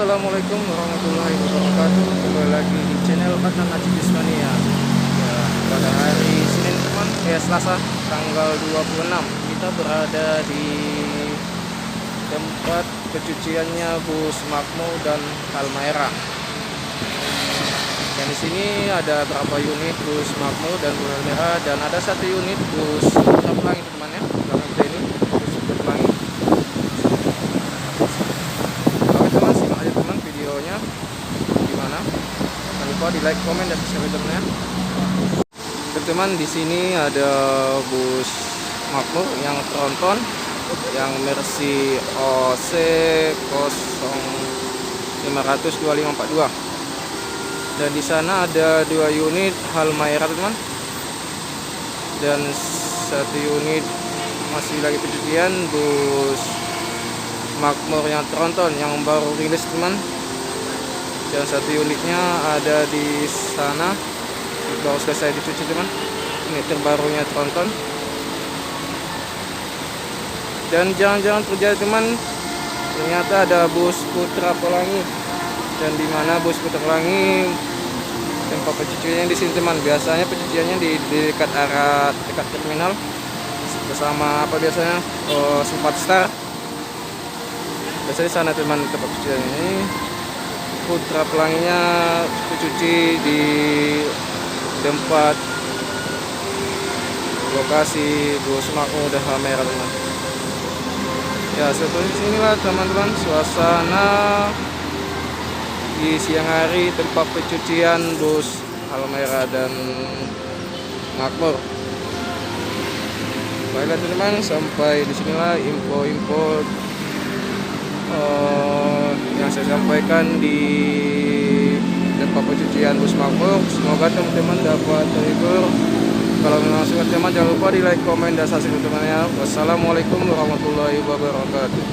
Assalamualaikum warahmatullahi wabarakatuh. Kembali lagi di channel Adnan Najib Mania. Ya, pada hari Senin teman, Selasa tanggal 26 kita berada di tempat pencuciannya Bus Makmo dan Halmahera. Dan di sini ada berapa unit Bus Makmo dan Bus Halmahera, dan ada satu unit Bus Putra Pelangi teman ya. Belakang kita ini Bus Putra Pelangi. Oke teman, simak aja teman videonya gimana. Jangan lupa di like, komen, dan subscribe teman ya. Teman, di sini ada Bus Makmo yang tronton yang Mercy OC 05002542, dan di sana ada 2 unit Halmahera teman, dan 1 unit masih lagi pencucian Bus Makmo yang tronton yang baru rilis teman, dan 1 unitnya ada di sana baru selesai dicuci teman. Ini terbarunya tronton. Dan jangan-jangan terjadi teman, ternyata ada Bus Putra Pelangi, dan di mana Bus Putra Pelangi tempat pencuciannya di sini teman. Biasanya pencuciannya di dekat arah dekat terminal bersama apa biasanya Smart Star. Biasanya di sana teman tempat pencuciannya. Ini Putra Pelanginya dicuci di tempat lokasi Bus Makmo dan Halmahera teman. Ya, seperti inilah teman-teman suasana di siang hari tempat pencucian Bus Halmahera dan Makmo. Baiklah teman-teman, sampai di sinilah info-info yang saya sampaikan di tempat pencucian Bus Makmo. Semoga teman-teman dapat terhibur. Kalau memang suka teman, jangan lupa di like, komen, dan subscribe teman ya. Wassalamualaikum warahmatullahi wabarakatuh.